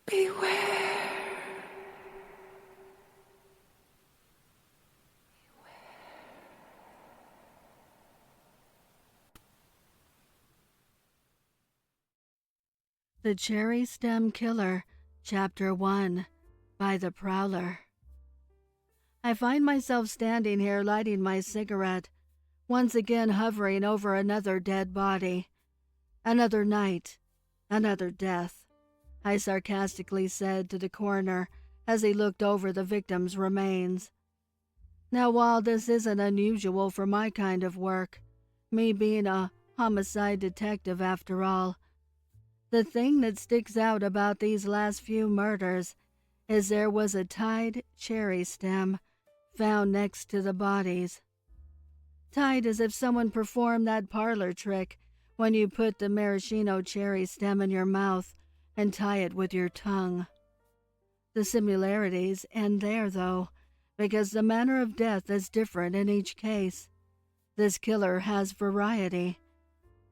Beware. The Cherry Stem Killer, Chapter 1, by the Prowler. I find myself standing here lighting my cigarette, once again hovering over another dead body. Another night, another death, I sarcastically said to the coroner as he looked over the victim's remains. Now, while this isn't unusual for my kind of work, me being a homicide detective after all, the thing that sticks out about these last few murders is there was a tied cherry stem found next to the bodies. Tied as if someone performed that parlor trick when you put the maraschino cherry stem in your mouth and tie it with your tongue. The similarities end there, though, because the manner of death is different in each case. This killer has variety.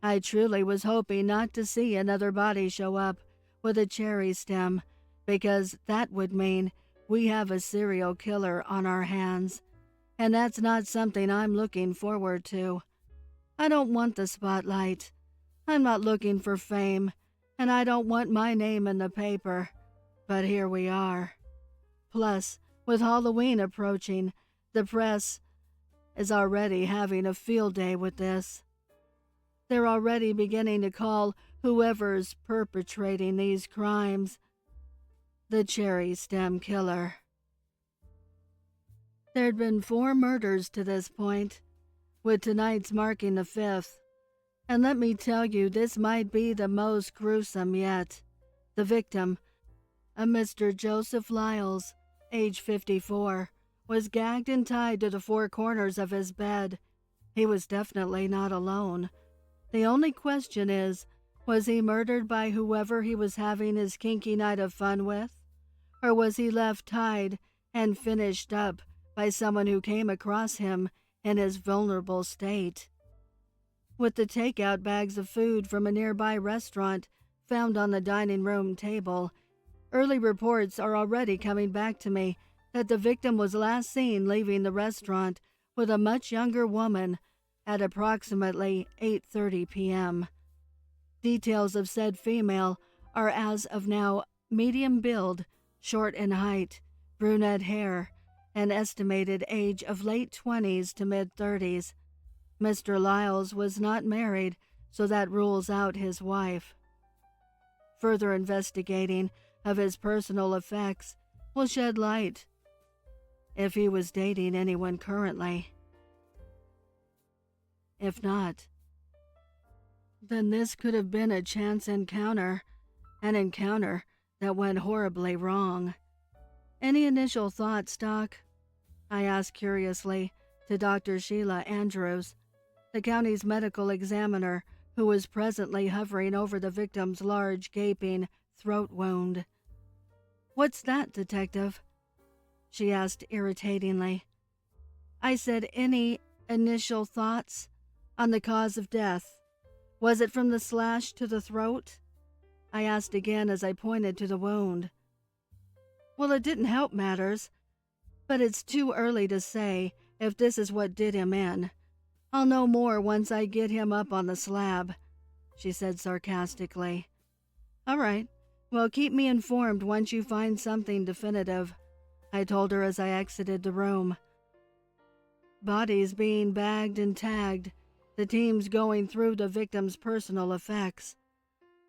I truly was hoping not to see another body show up with a cherry stem, because that would mean we have a serial killer on our hands, and that's not something I'm looking forward to. I don't want the spotlight. I'm not looking for fame, and I don't want my name in the paper. But here we are. Plus, with Halloween approaching, the press is already having a field day with this. They're already beginning to call whoever's perpetrating these crimes the Cherry Stem Killer. There'd been 4 murders to this point, with tonight's marking the 5th. And let me tell you, this might be the most gruesome yet. The victim, a Mr. Joseph Lyles, age 54, was gagged and tied to the 4 corners of his bed. He was definitely not alone. The only question is, was he murdered by whoever he was having his kinky night of fun with? Or was he left tied and finished up by someone who came across him in his vulnerable state? With the takeout bags of food from a nearby restaurant found on the dining room table, early reports are already coming back to me that the victim was last seen leaving the restaurant with a much younger woman at approximately 8:30 p.m. Details of said female are as of now medium build, short in height, brunette hair, an estimated age of late 20s to mid-30s. Mr. Lyles was not married, so that rules out his wife. Further investigating of his personal effects will shed light if he was dating anyone currently. If not, then this could have been a chance encounter, an encounter that went horribly wrong. Any initial thoughts, Doc? I asked curiously to Dr. Sheila Andrews, the county's medical examiner, who was presently hovering over the victim's large, gaping throat wound. "What's that, Detective?" she asked irritatingly. I said, any initial thoughts on the cause of death? Was it from the slash to the throat? I asked again as I pointed to the wound. Well, it didn't help matters, but it's too early to say if this is what did him in. I'll know more once I get him up on the slab, she said sarcastically. All right, well, keep me informed once you find something definitive, I told her as I exited the room. Bodies being bagged and tagged, the team's going through the victim's personal effects.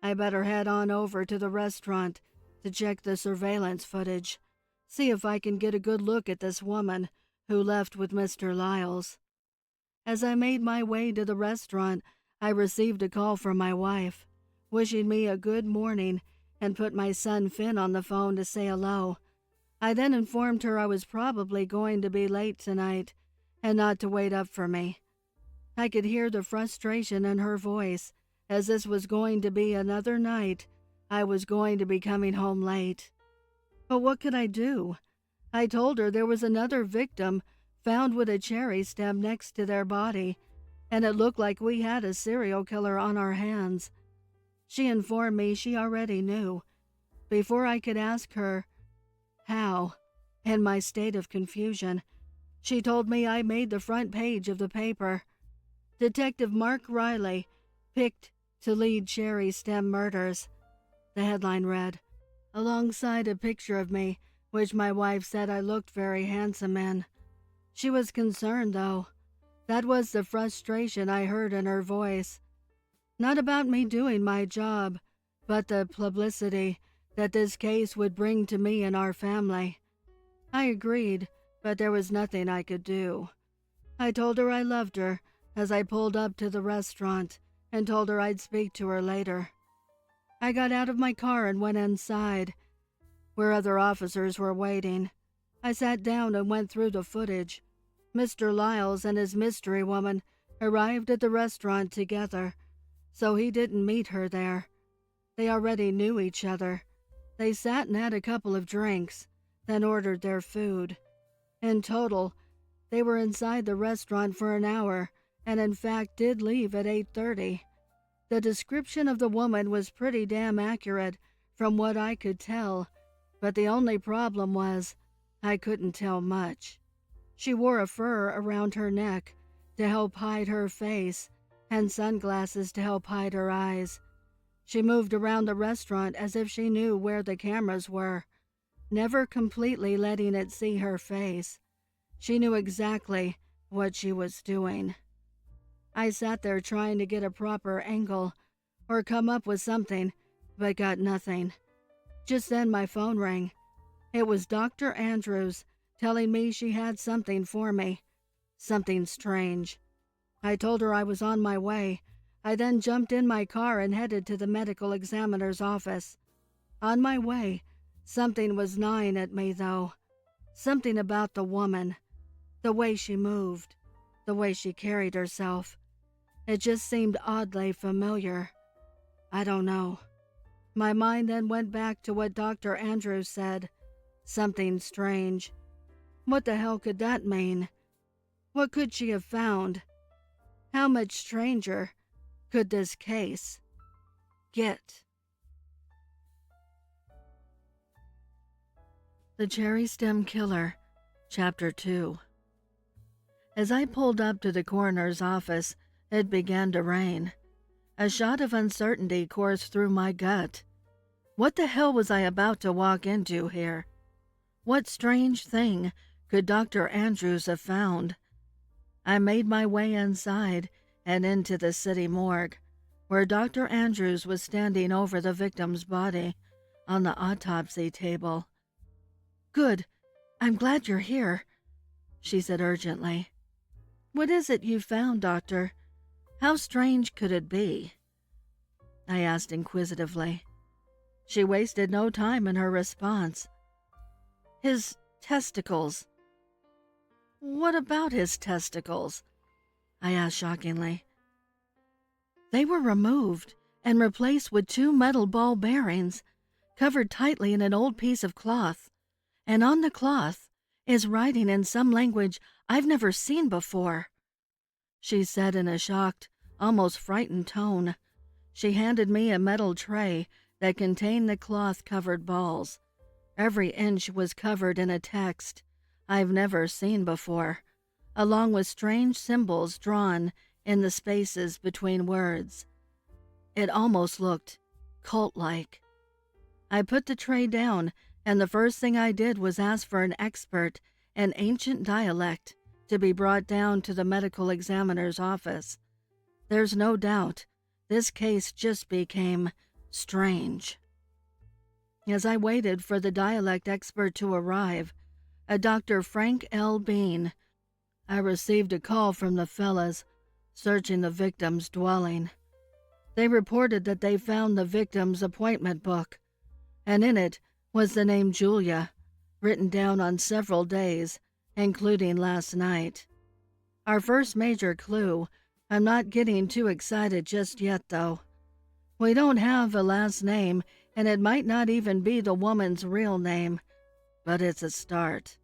I better head on over to the restaurant to check the surveillance footage, see if I can get a good look at this woman who left with Mr. Lyles. As I made my way to the restaurant, I received a call from my wife, wishing me a good morning, and put my son Finn on the phone to say hello. I then informed her I was probably going to be late tonight, and not to wait up for me. I could hear the frustration in her voice, as this was going to be another night I was going to be coming home late. But what could I do? I told her there was another victim found with a cherry stem next to their body, and it looked like we had a serial killer on our hands. She informed me she already knew, Before I could ask her how, in my state of confusion, she told me I made the front page of the paper. Detective Mark Riley picked to lead cherry stem murders. The headline read, alongside a picture of me, which my wife said I looked very handsome in. She was concerned, though. That was the frustration I heard in her voice. Not about me doing my job, but the publicity that this case would bring to me and our family. I agreed, but there was nothing I could do. I told her I loved her as I pulled up to the restaurant and told her I'd speak to her later. I got out of my car and went inside, where other officers were waiting. I sat down and went through the footage. Mr. Lyles and his mystery woman arrived at the restaurant together, so he didn't meet her there. They already knew each other. They sat and had a couple of drinks, then ordered their food. In total, they were inside the restaurant for an hour, and in fact did leave at 8:30. The description of the woman was pretty damn accurate from what I could tell, but the only problem was I couldn't tell much. She wore a fur around her neck to help hide her face and sunglasses to help hide her eyes. She moved around the restaurant as if she knew where the cameras were, never completely letting it see her face. She knew exactly what she was doing. I sat there trying to get a proper angle or come up with something, but got nothing. Just then my phone rang. It was Dr. Andrews telling me she had something for me, something strange. I told her I was on my way. I then jumped in my car and headed to the medical examiner's office. On my way, something was gnawing at me, though. Something about the woman, the way she moved, the way she carried herself. It just seemed oddly familiar. I don't know. My mind then went back to what Dr. Andrews said. Something strange. What the hell could that mean? What could she have found? How much stranger could this case get? The Cherry Stem Killer, Chapter 2. As I pulled up to the coroner's office, it began to rain. A shot of uncertainty coursed through my gut. What the hell was I about to walk into here? What strange thing could Dr. Andrews have found? I made my way inside and into the city morgue, where Dr. Andrews was standing over the victim's body on the autopsy table. "Good. I'm glad you're here," she said urgently. "What is it you found, Doctor? How strange could it be?" I asked inquisitively. She wasted no time in her response. "His testicles." "What about his testicles?" I asked shockingly. "They were removed and replaced with 2 metal ball bearings, covered tightly in an old piece of cloth, and on the cloth is writing in some language I've never seen before," she said in a shocked, almost frightened tone. She handed me a metal tray that contained the cloth-covered balls. Every inch was covered in a text I've never seen before, along with strange symbols drawn in the spaces between words. It almost looked cult-like. I put the tray down, and the first thing I did was ask for an expert in ancient dialect to be brought down to the medical examiner's office. There's no doubt this case just became strange. As I waited for the dialect expert to arrive, a Dr. Frank L. Bean, I received a call from the fellas searching the victim's dwelling. They reported that they found the victim's appointment book, and in it was the name Julia, written down on several days, including last night. Our first major clue. I'm not getting too excited just yet, though. We don't have a last name, and it might not even be the woman's real name, but it's a start.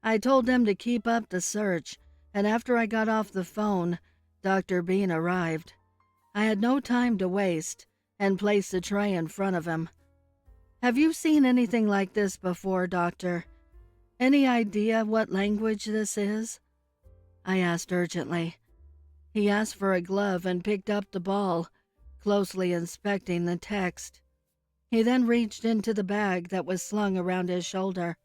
I told them to keep up the search, and after I got off the phone, Dr. Bean arrived. I had no time to waste and placed the tray in front of him. Have you seen anything like this before, Doctor? Any idea what language this is? I asked urgently. He asked for a glove and picked up the ball, closely inspecting the text. He then reached into the bag that was slung around his shoulder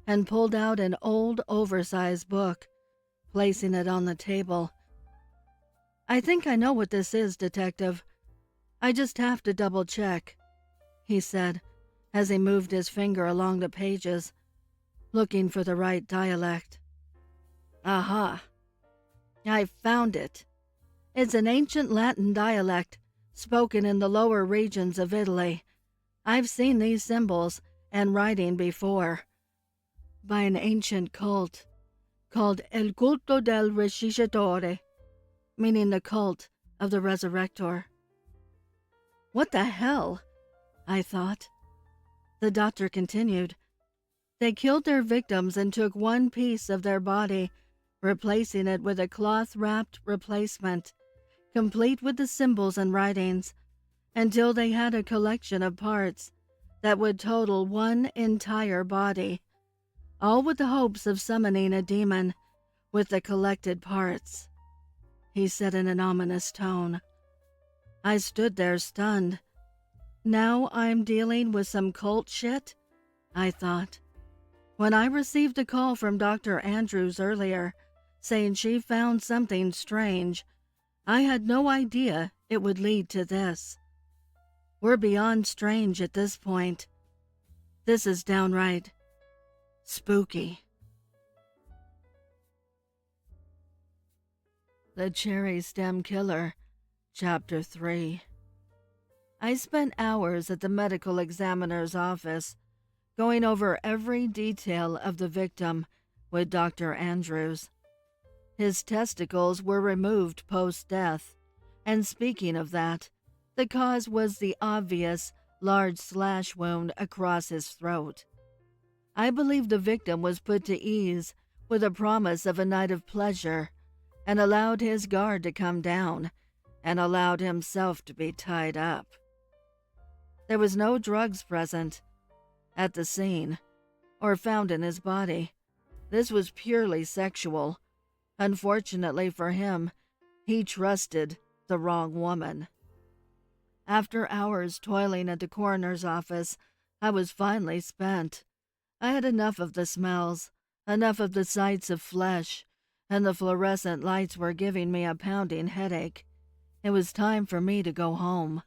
and pulled out an old, oversized book, placing it on the table. I think I know what this is, Detective. I just have to double check, he said as he moved his finger along the pages, looking for the right dialect. Aha! I found it. It's an ancient Latin dialect spoken in the lower regions of Italy. I've seen these symbols and writing before. By an ancient cult called El Culto del Resuscitore, meaning the cult of the resurrector. What the hell? I thought. The doctor continued. They killed their victims and took one piece of their body, replacing it with a cloth-wrapped replacement, complete with the symbols and writings, until they had a collection of parts that would total one entire body, all with the hopes of summoning a demon with the collected parts, he said in an ominous tone. I stood there stunned. Now I'm dealing with some cult shit? I thought. When I received a call from Dr. Andrews earlier, saying she found something strange, I had no idea it would lead to this. We're beyond strange at this point. This is downright spooky. The Cherry Stem Killer, Chapter 3. I spent hours at the medical examiner's office, going over every detail of the victim with Dr. Andrews. His testicles were removed post-death, and speaking of that, the cause was the obvious large slash wound across his throat. I believe the victim was put to ease with a promise of a night of pleasure, and allowed his guard to come down, and allowed himself to be tied up. There was no drugs present at the scene, or found in his body. This was purely sexual. Unfortunately for him, he trusted the wrong woman. After hours toiling at the coroner's office, I was finally spent. I had enough of the smells, enough of the sights of flesh, and the fluorescent lights were giving me a pounding headache. It was time for me to go home.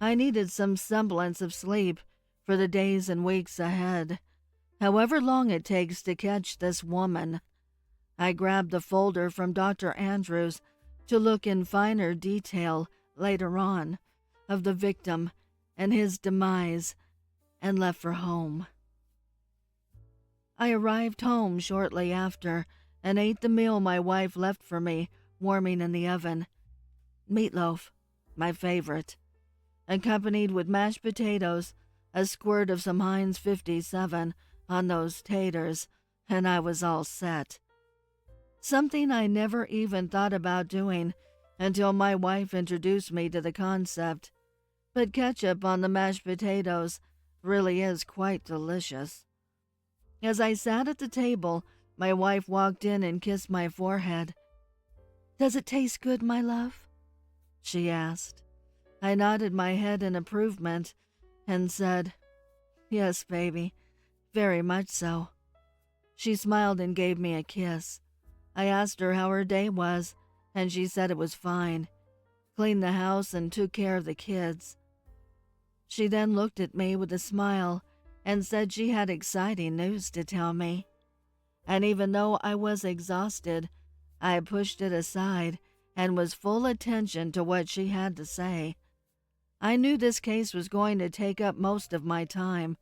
I needed some semblance of sleep for the days and weeks ahead, however long it takes to catch this woman. I grabbed the folder from Dr. Andrews to look in finer detail later on of the victim and his demise, and left for home. I arrived home shortly after and ate the meal my wife left for me warming in the oven. Meatloaf, my favorite, accompanied with mashed potatoes, a squirt of some Heinz 57 on those taters, and I was all set. Something I never even thought about doing until my wife introduced me to the concept. But ketchup on the mashed potatoes really is quite delicious. As I sat at the table, my wife walked in and kissed my forehead. "Does it taste good, my love?" she asked. I nodded my head in approval and said, "Yes, baby, very much so." She smiled and gave me a kiss. I asked her how her day was, and she said it was fine. Cleaned the house and took care of the kids. She then looked at me with a smile and said she had exciting news to tell me. And even though I was exhausted, I pushed it aside and was full attention to what she had to say. I knew this case was going to take up most of my time,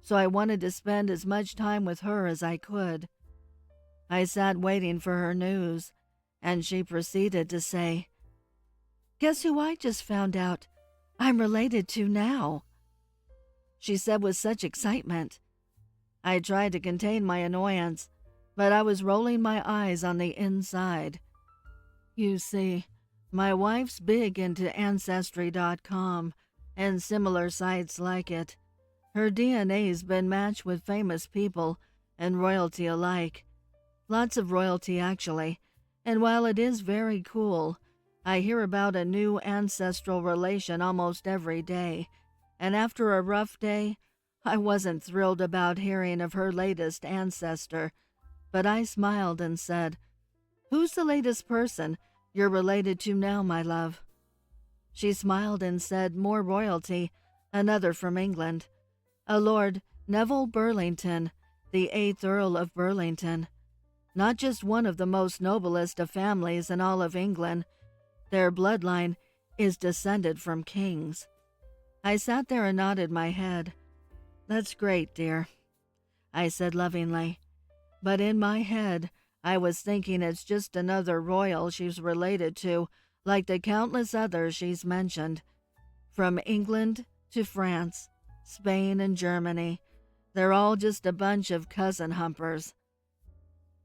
so I wanted to spend as much time with her as I could. I sat waiting for her news, and she proceeded to say, "Guess who I just found out I'm related to now?" she said with such excitement. I tried to contain my annoyance, but I was rolling my eyes on the inside. You see, my wife's big into Ancestry.com and similar sites like it. Her DNA's been matched with famous people and royalty alike. Lots of royalty, actually. And while it is very cool, I hear about a new ancestral relation almost every day. And after a rough day, I wasn't thrilled about hearing of her latest ancestor. But I smiled and said, "Who's the latest person you're related to now, my love?" She smiled and said, "More royalty, another from England. A Lord Neville Burlington, the 8th Earl of Burlington. Not just one of the most noblest of families in all of England. Their bloodline is descended from kings." I sat there and nodded my head. "That's great, dear," I said lovingly. But in my head, I was thinking it's just another royal she's related to, like the countless others she's mentioned. From England to France, Spain, and Germany, they're all just a bunch of cousin humpers.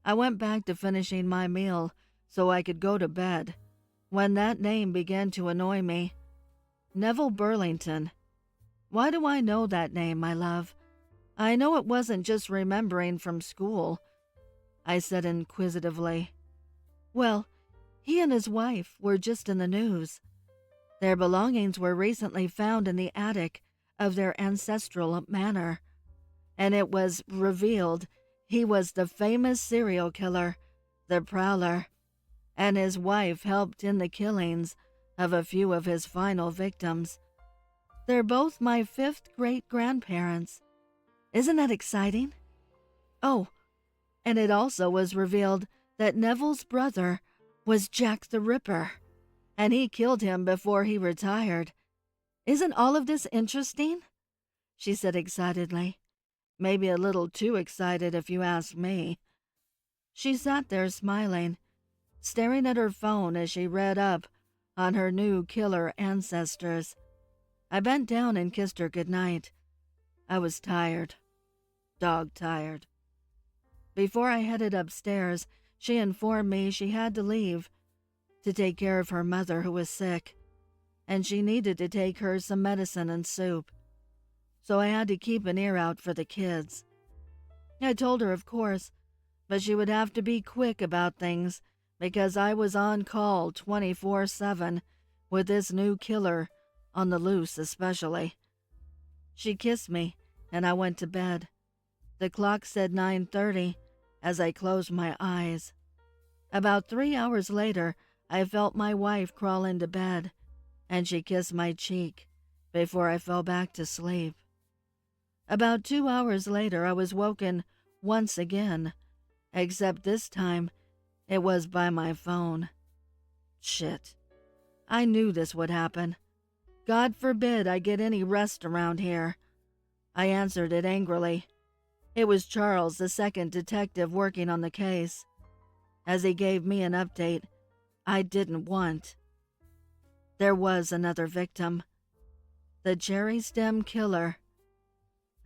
I went back to finishing my meal so I could go to bed, when that name began to annoy me. Neville Burlington. Why do I know that name, my love? I know it wasn't just remembering from school, I said inquisitively. Well, he and his wife were just in the news. Their belongings were recently found in the attic of their ancestral manor, and it was revealed he was the famous serial killer, the Prowler, and his wife helped in the killings of a few of his final victims. They're both my 5th great-grandparents. Isn't that exciting? Oh, and it also was revealed that Neville's brother was Jack the Ripper, and he killed him before he retired. Isn't all of this interesting? She said excitedly. Maybe a little too excited if you ask me. She sat there smiling, staring at her phone as she read up on her new killer ancestors. I bent down and kissed her goodnight. I was tired. Dog-tired. Before I headed upstairs, she informed me she had to leave to take care of her mother who was sick, and she needed to take her some medicine and soup. So I had to keep an ear out for the kids. I told her, of course, but she would have to be quick about things because I was on call 24/7 with this new killer on the loose especially. She kissed me, and I went to bed. The clock said 9:30 as I closed my eyes. About 3 hours later, I felt my wife crawl into bed, and she kissed my cheek before I fell back to sleep. About 2 hours later, I was woken once again, except this time it was by my phone. Shit. I knew this would happen. God forbid I get any rest around here. I answered it angrily. It was Charles, the second detective working on the case. As he gave me an update I didn't want. There was another victim. The cherry stem killer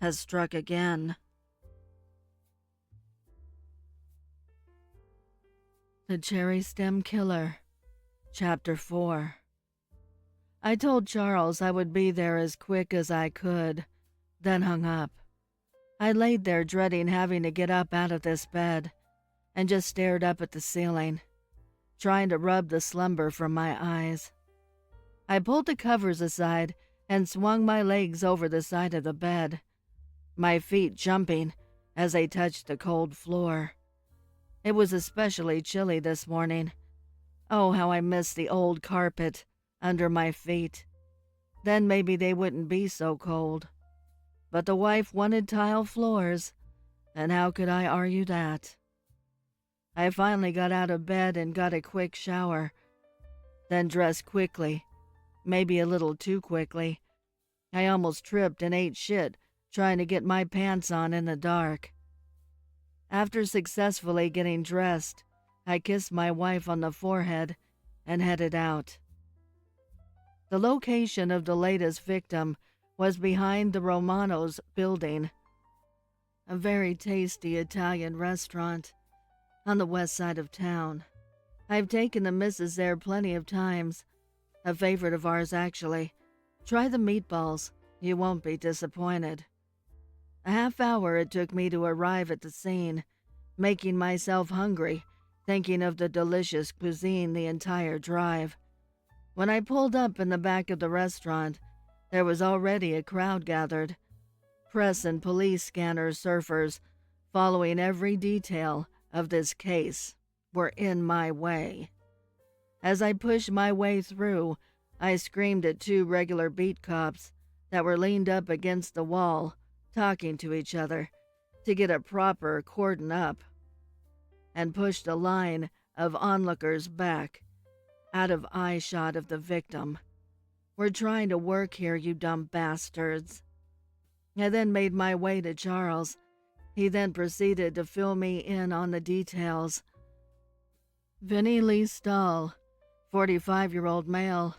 has struck again. The Cherry Stem Killer, Chapter 4. I told Charles I would be there as quick as I could, then hung up. I laid there dreading having to get up out of this bed, and just stared up at the ceiling, trying to rub the slumber from my eyes. I pulled the covers aside and swung my legs over the side of the bed, my feet jumping as they touched the cold floor. It was especially chilly this morning. Oh, how I missed the old carpet under my feet. Then maybe they wouldn't be so cold. But the wife wanted tile floors, and how could I argue that? I finally got out of bed and got a quick shower, then dressed quickly, maybe a little too quickly. I almost tripped and ate shit trying to get my pants on in the dark. After successfully getting dressed, I kissed my wife on the forehead and headed out. The location of the latest victim was behind the Romano's building, a very tasty Italian restaurant on the west side of town. I've taken the missus there plenty of times, a favorite of ours actually. Try the meatballs, you won't be disappointed. A half hour it took me to arrive at the scene, making myself hungry, thinking of the delicious cuisine the entire drive. When I pulled up in the back of the restaurant, there was already a crowd gathered. Press and police scanners, surfers, following every detail of this case, were in my way. As I pushed my way through, I screamed at two regular beat cops that were leaned up against the wall, talking to each other, to get a proper cordon up, and pushed a line of onlookers back, out of eye shot of the victim. "We're trying to work here, you dumb bastards." I then made my way to Charles. He then proceeded to fill me in on the details. Vinnie Lee Stahl, 45-year-old male,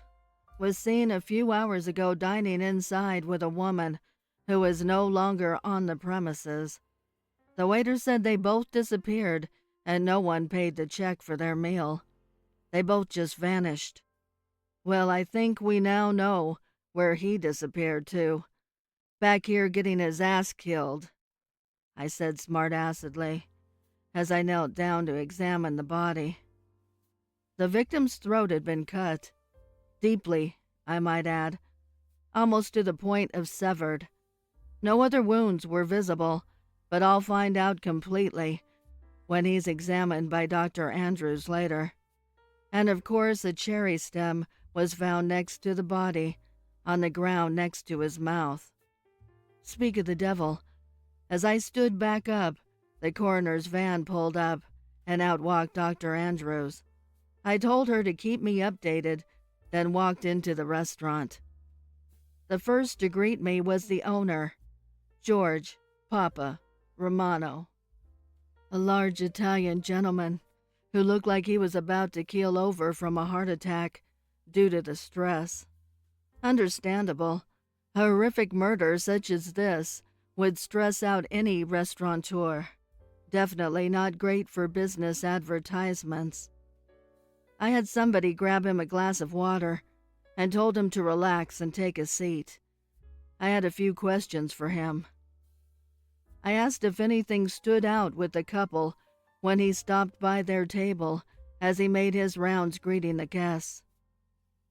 was seen a few hours ago dining inside with a woman who is no longer on the premises. The waiter said they both disappeared and no one paid the check for their meal. They both just vanished. Well, I think we now know where he disappeared to. Back here getting his ass killed, I said smart-assedly, as I knelt down to examine the body. The victim's throat had been cut. Deeply, I might add, almost to the point of severed. No other wounds were visible, but I'll find out completely when he's examined by Dr. Andrews later. And of course a cherry stem was found next to the body, on the ground next to his mouth. Speak of the devil. As I stood back up, the coroner's van pulled up, and out walked Dr. Andrews. I told her to keep me updated, then walked into the restaurant. The first to greet me was the owner, George Papa Romano, a large Italian gentleman who looked like he was about to keel over from a heart attack due to the stress. Understandable. A horrific murder such as this would stress out any restaurateur. Definitely not great for business advertisements. I had somebody grab him a glass of water and told him to relax and take a seat. I had a few questions for him. I asked if anything stood out with the couple when he stopped by their table as he made his rounds greeting the guests.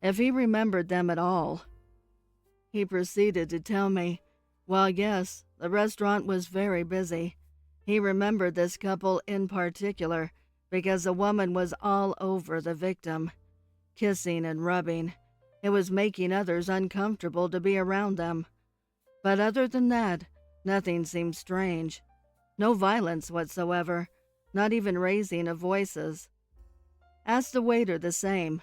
If he remembered them at all. He proceeded to tell me, well, yes, the restaurant was very busy. He remembered this couple in particular because the woman was all over the victim, kissing and rubbing. It was making others uncomfortable to be around them. But other than that, nothing seemed strange. No violence whatsoever, not even raising of voices. Asked the waiter the same,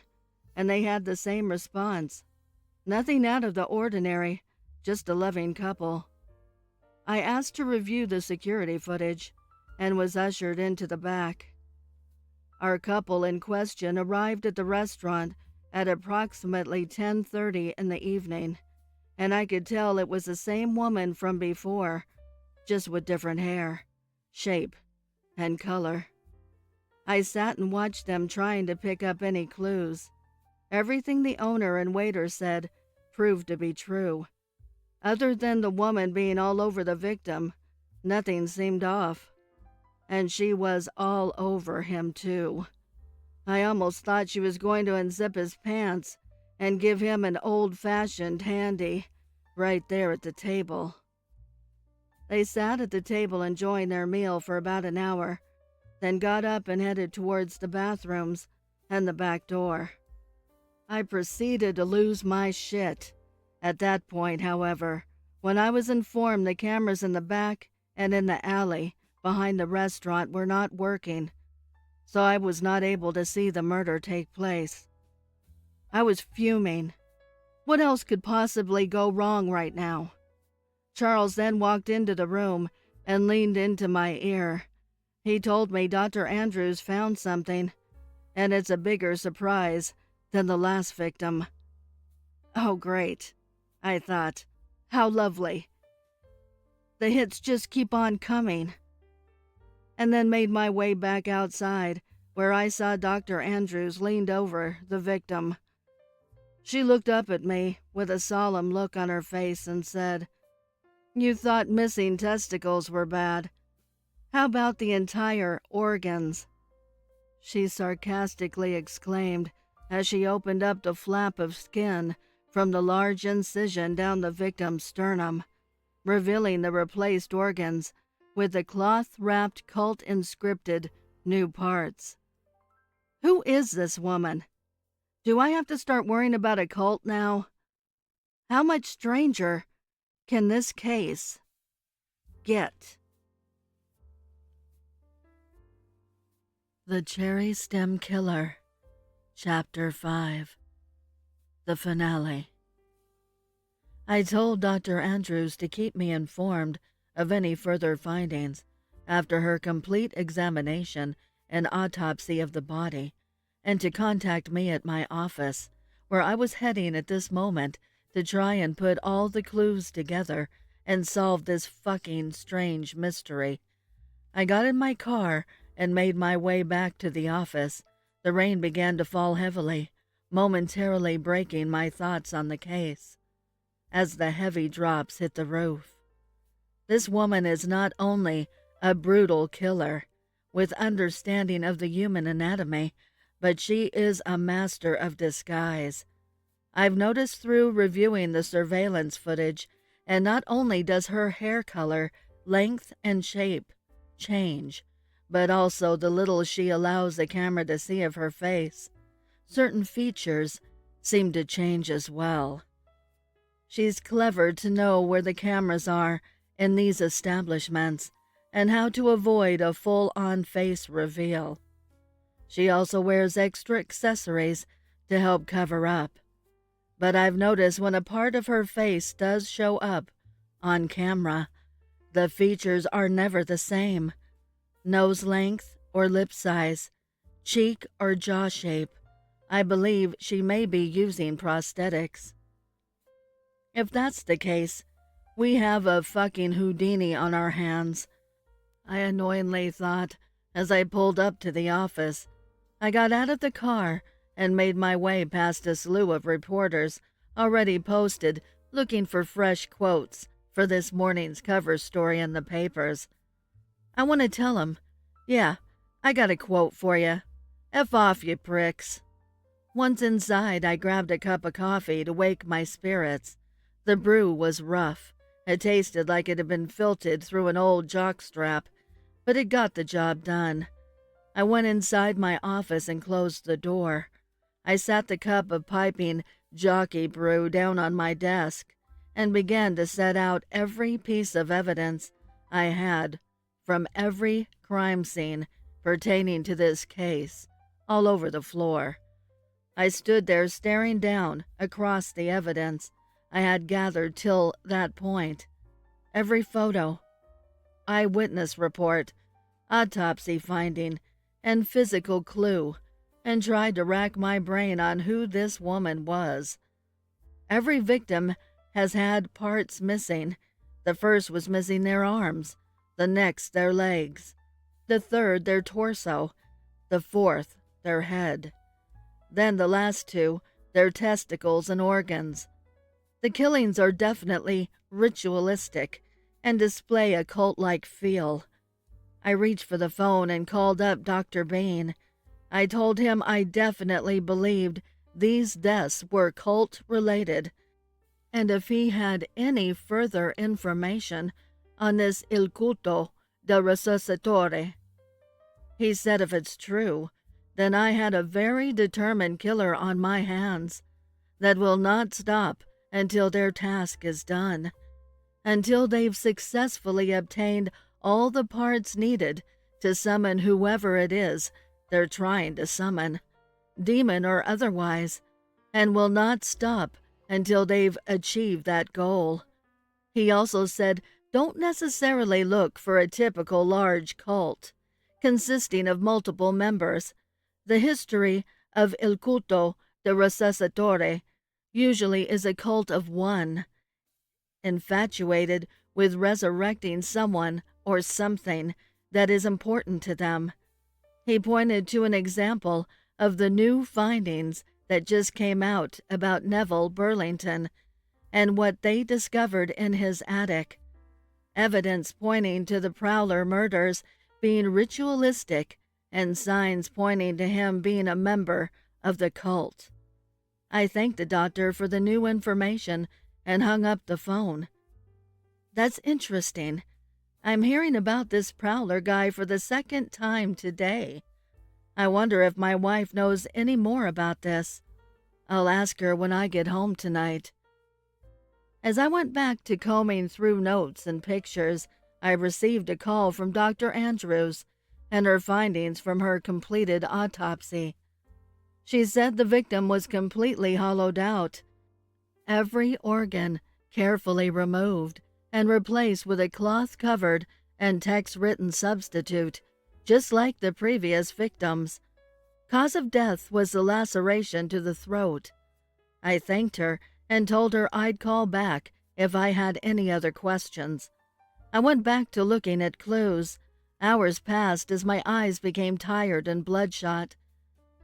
and they had the same response. Nothing out of the ordinary, just a loving couple. I asked to review the security footage and was ushered into the back. Our couple in question arrived at the restaurant at approximately 10:30 in the evening, and I could tell it was the same woman from before, just with different hair, shape, and color. I sat and watched them trying to pick up any clues. Everything the owner and waiter said proved to be true. Other than the woman being all over the victim, nothing seemed off. And she was all over him, too. I almost thought she was going to unzip his pants and give him an old-fashioned handy right there at the table. They sat at the table enjoying their meal for about an hour, then got up and headed towards the bathrooms and the back door. I proceeded to lose my shit. At that point, however, when I was informed the cameras in the back and in the alley behind the restaurant were not working, so I was not able to see the murder take place. I was fuming. What else could possibly go wrong right now? Charles then walked into the room and leaned into my ear. He told me Dr. Andrews found something, and it's a bigger surprise than the last victim. Oh, great, I thought. How lovely. The hits just keep on coming. And then made my way back outside, where I saw Dr. Andrews leaned over the victim. She looked up at me with a solemn look on her face and said, You thought missing testicles were bad. How about the entire organs? She sarcastically exclaimed as she opened up the flap of skin from the large incision down the victim's sternum, revealing the replaced organs with the cloth-wrapped cult-inscripted new parts. Who is this woman? Do I have to start worrying about a cult now? How much stranger can this case get? The Cherry Stem Killer, Chapter 5, The Finale. I told Dr. Andrews to keep me informed of any further findings after her complete examination and autopsy of the body, and to contact me at my office, where I was heading at this moment to try and put all the clues together and solve this fucking strange mystery. I got in my car and made my way back to the office. The rain began to fall heavily, momentarily breaking my thoughts on the case as the heavy drops hit the roof. This woman is not only a brutal killer with understanding of the human anatomy, but she is a master of disguise. I've noticed through reviewing the surveillance footage, and not only does her hair color, length, and shape change, but also the little she allows the camera to see of her face. Certain features seem to change as well. She's clever to know where the cameras are in these establishments and how to avoid a full-on face reveal. She also wears extra accessories to help cover up. But I've noticed when a part of her face does show up on camera, the features are never the same. Nose length or lip size, cheek or jaw shape. I believe she may be using prosthetics. If that's the case, we have a fucking Houdini on our hands, I annoyingly thought as I pulled up to the office. I got out of the car and made my way past a slew of reporters already posted looking for fresh quotes for this morning's cover story in the papers. I want to tell 'em, yeah, I got a quote for you. F off, you pricks. Once inside, I grabbed a cup of coffee to wake my spirits. The brew was rough. It tasted like it had been filtered through an old jockstrap, but it got the job done. I went inside my office and closed the door. I sat the cup of piping jockey brew down on my desk and began to set out every piece of evidence I had from every crime scene pertaining to this case all over the floor. I stood there staring down across the evidence I had gathered till that point. Every photo, eyewitness report, autopsy finding, and physical clue, and tried to rack my brain on who this woman was. Every victim has had parts missing. The first was missing their arms, the next their legs, the third their torso, the fourth their head. Then the last two, their testicles and organs. The killings are definitely ritualistic and display a cult-like feel. I reached for the phone and called up Dr. Bain. I told him I definitely believed these deaths were cult-related, and if he had any further information on this Il Culto del Resuscitore. He said if it's true, then I had a very determined killer on my hands that will not stop until their task is done, until they've successfully obtained all the parts needed to summon whoever it is they're trying to summon, demon or otherwise, and will not stop until they've achieved that goal. He also said don't necessarily look for a typical large cult consisting of multiple members. The history of Il Culto del Resuscitore usually is a cult of one, infatuated with resurrecting someone or something that is important to them. He pointed to an example of the new findings that just came out about Neville Burlington and what they discovered in his attic. evidence pointing to the Prowler murders being ritualistic and signs pointing to him being a member of the cult. I thanked the doctor for the new information and hung up the phone. That's interesting. I'm hearing about this Prowler guy for the second time today. I wonder if my wife knows any more about this. I'll ask her when I get home tonight. As I went back to combing through notes and pictures, I received a call from Dr. Andrews and her findings from her completed autopsy. She said the victim was completely hollowed out, every organ carefully removed and replaced with a cloth-covered and text-written substitute, just like the previous victims. Cause of death was the laceration to the throat. I thanked her and told her I'd call back if I had any other questions. I went back to looking at clues. Hours passed as my eyes became tired and bloodshot.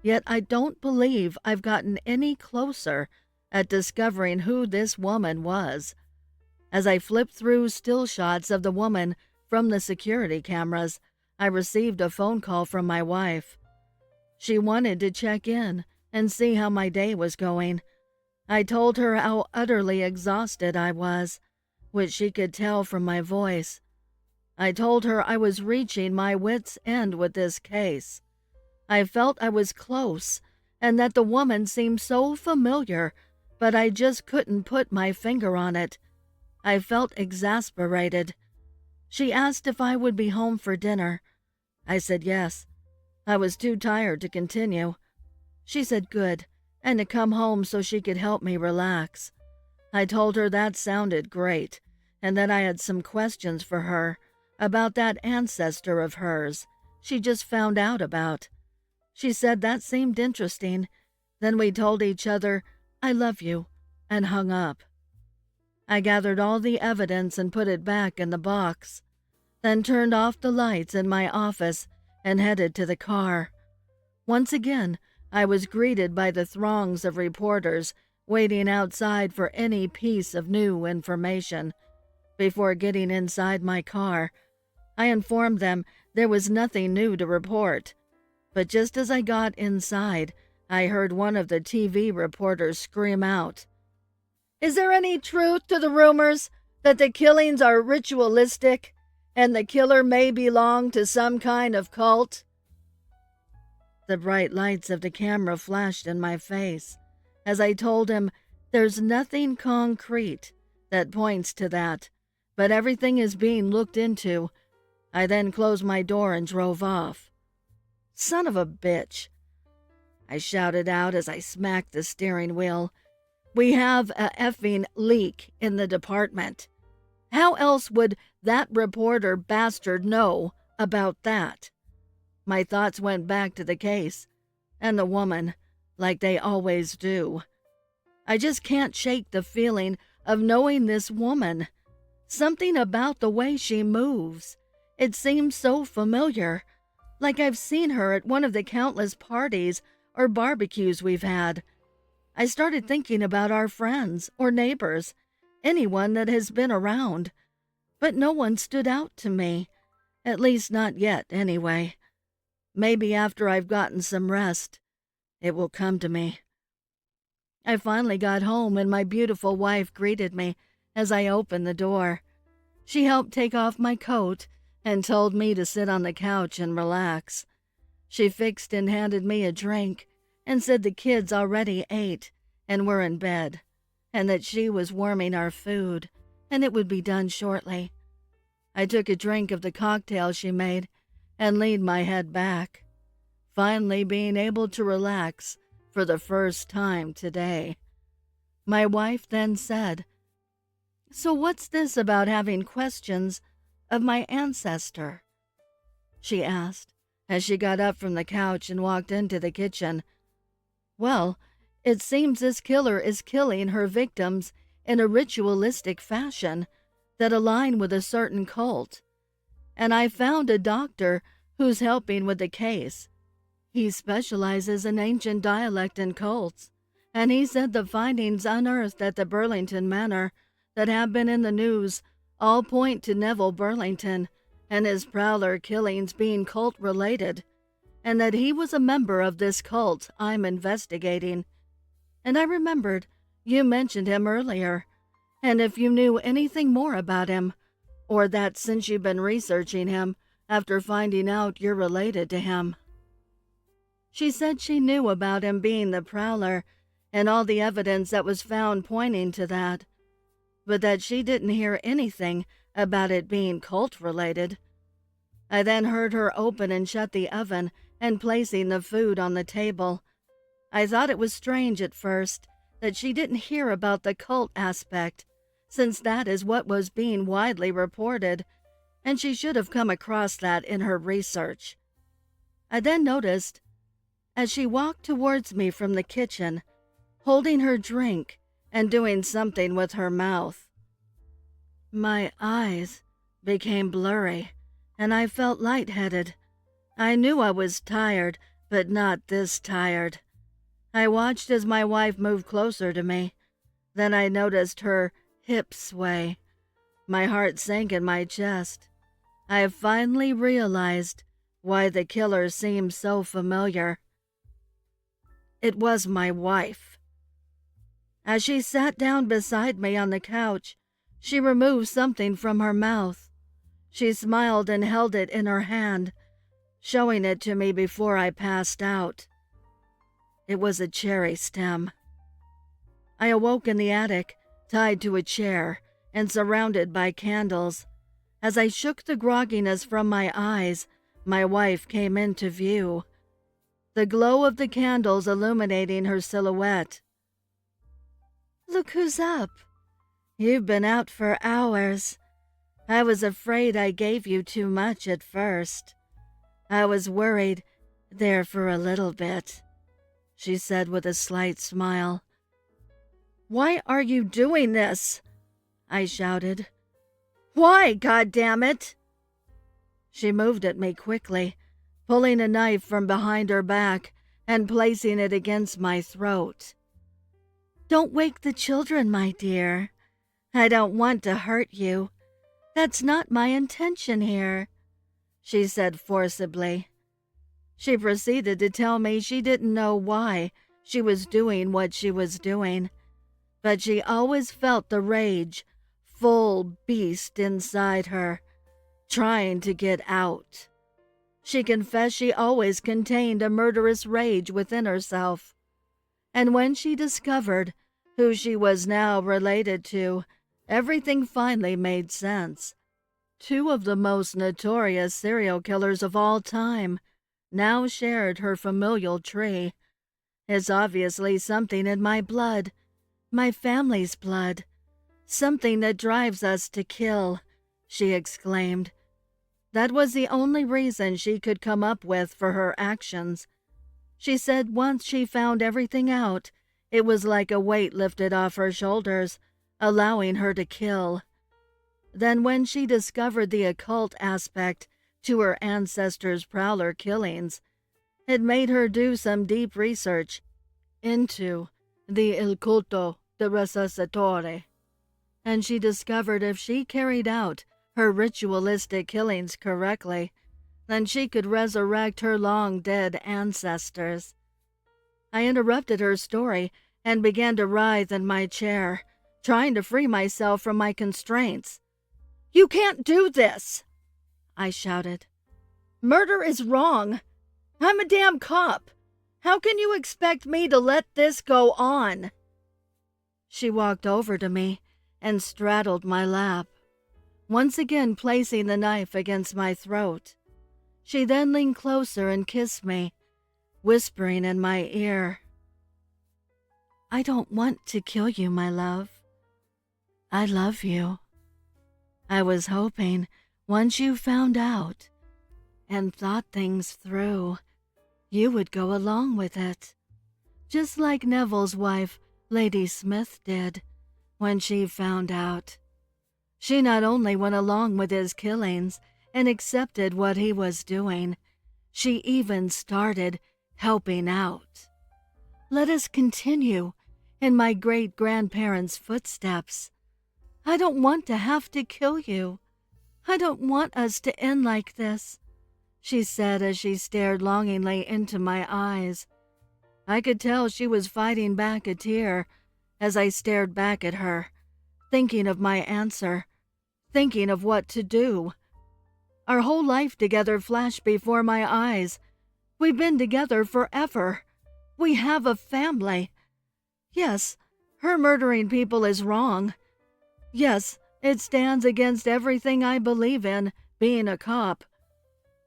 Yet I don't believe I've gotten any closer at discovering who this woman was. As I flipped through still shots of the woman from the security cameras, I received a phone call from my wife. She wanted to check in and see how my day was going. I told her how utterly exhausted I was, which she could tell from my voice. I told her I was reaching my wits' end with this case. I felt I was close and that the woman seemed so familiar, but I just couldn't put my finger on it. I felt exasperated. She asked if I would be home for dinner. I said yes. I was too tired to continue. She said good, and to come home so she could help me relax. I told her that sounded great, and that I had some questions for her about that ancestor of hers she just found out about. She said that seemed interesting. Then we told each other, "I love you," and hung up. I gathered all the evidence and put it back in the box, then turned off the lights in my office and headed to the car. Once again, I was greeted by the throngs of reporters waiting outside for any piece of new information. Before getting inside my car, I informed them there was nothing new to report. But just as I got inside, I heard one of the TV reporters scream out, "Is there any truth to the rumors that the killings are ritualistic and the killer may belong to some kind of cult?" The bright lights of the camera flashed in my face as I told him there's nothing concrete that points to that, but everything is being looked into. I then closed my door and drove off. Son of a bitch, I shouted out as I smacked the steering wheel. We have a effing leak in the department. How else would that reporter bastard know about that? My thoughts went back to the case and the woman, like they always do. I just can't shake the feeling of knowing this woman. Something about the way she moves. It seems so familiar, like I've seen her at one of the countless parties or barbecues we've had. I started thinking about our friends or neighbors, anyone that has been around, but no one stood out to me, at least not yet anyway. Maybe after I've gotten some rest, it will come to me. I finally got home and my beautiful wife greeted me as I opened the door. She helped take off my coat and told me to sit on the couch and relax. She fixed and handed me a drink and said the kids already ate and were in bed, and that she was warming our food and it would be done shortly. I took a drink of the cocktail she made and leaned my head back, finally being able to relax for the first time today. My wife then said, "So what's this about having questions of my ancestor?" she asked as she got up from the couch and walked into the kitchen. "Well, it seems this killer is killing her victims in a ritualistic fashion that align with a certain cult. And I found a doctor who's helping with the case. He specializes in ancient dialect and cults, and he said the findings unearthed at the Burlington Manor that have been in the news all point to Neville Burlington and his Prowler killings being cult-related, and that he was a member of this cult I'm investigating. And I remembered you mentioned him earlier, and if you knew anything more about him, or that since you've been researching him after finding out you're related to him. She said she knew about him being the Prowler and all the evidence that was found pointing to that, but that she didn't hear anything about it being cult-related. I then heard her open and shut the oven and placing the food on the table. I thought it was strange at first that she didn't hear about the cult aspect, since that is what was being widely reported, and she should have come across that in her research. I then noticed, as she walked towards me from the kitchen, holding her drink and doing something with her mouth. My eyes became blurry, and I felt lightheaded. I knew I was tired, but not this tired. I watched as my wife moved closer to me. Then I noticed her hips sway. My heart sank in my chest. I finally realized why the killer seemed so familiar. It was my wife. As she sat down beside me on the couch, she removed something from her mouth. She smiled and held it in her hand, showing it to me before I passed out. It was a cherry stem. I awoke in the attic, tied to a chair and surrounded by candles. As I shook the grogginess from my eyes, my wife came into view, the glow of the candles illuminating her silhouette. "Look who's up. You've been out for hours. I was afraid I gave you too much at first. I was worried there for a little bit," she said with a slight smile. "Why are you doing this?" I shouted. "Why, goddammit?" She moved at me quickly, pulling a knife from behind her back and placing it against my throat. "Don't wake the children, my dear. I don't want to hurt you. That's not my intention here," she said forcibly. She proceeded to tell me she didn't know why she was doing what she was doing, but she always felt the rage, full beast inside her, trying to get out. She confessed she always contained a murderous rage within herself, and when she discovered who she was now related to, everything finally made sense. Two of the most notorious serial killers of all time now shared her familial tree. It's obviously something in my blood, my family's blood, something that drives us to kill, she exclaimed. That was the only reason she could come up with for her actions. She said once she found everything out, it was like a weight lifted off her shoulders, allowing her to kill. Then when she discovered the occult aspect to her ancestors' Prowler killings, it made her do some deep research into the Il Culto de Resuscitore, and she discovered if she carried out her ritualistic killings correctly, then she could resurrect her long-dead ancestors. I interrupted her story and began to writhe in my chair, trying to free myself from my constraints. "You can't do this!" I shouted. "Murder is wrong. I'm a damn cop. How can you expect me to let this go on?" She walked over to me and straddled my lap, once again placing the knife against my throat. She then leaned closer and kissed me, whispering in my ear, "I don't want to kill you, my love. I love you. I was hoping once you found out and thought things through, you would go along with it, just like Neville's wife, Lady Smith, did when she found out. She not only went along with his killings and accepted what he was doing, she even started helping out. Let us continue in my great-grandparents' footsteps. I don't want to have to kill you. I don't want us to end like this," she said as she stared longingly into my eyes. I could tell she was fighting back a tear as I stared back at her, thinking of my answer, thinking of what to do. Our whole life together flashed before my eyes. We've been together forever. We have a family. Yes, her murdering people is wrong. Yes, it stands against everything I believe in, being a cop.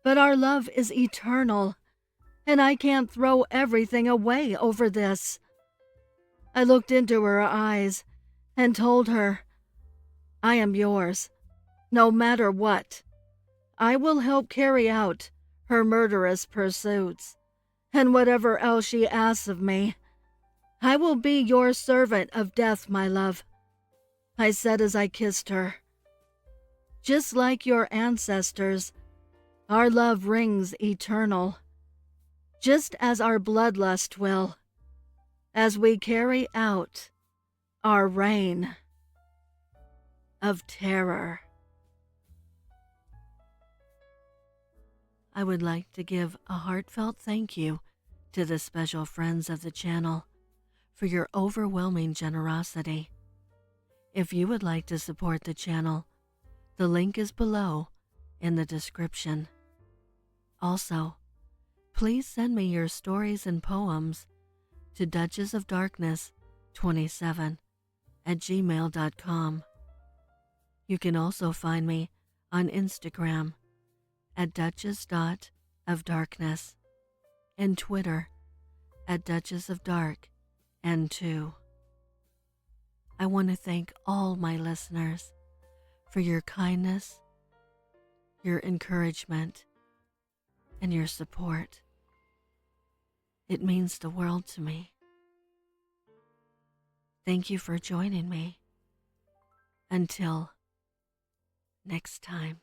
But our love is eternal, and I can't throw everything away over this. I looked into her eyes and told her, "I am yours, no matter what. I will help carry out her murderous pursuits, and whatever else she asks of me, I will be your servant of death, my love," I said as I kissed her. "Just like your ancestors, our love rings eternal, just as our bloodlust will, as we carry out our reign of terror." I would like to give a heartfelt thank you to the special friends of the channel for your overwhelming generosity. If you would like to support the channel, the link is below in the description. Also, please send me your stories and poems to duchessofdarkness27@gmail.com. You can also find me on Instagram at duchess.ofdarkness and Twitter at duchessofdarkn2. I want to thank all my listeners for your kindness, your encouragement, and your support. It means the world to me. Thank you for joining me. Until next time.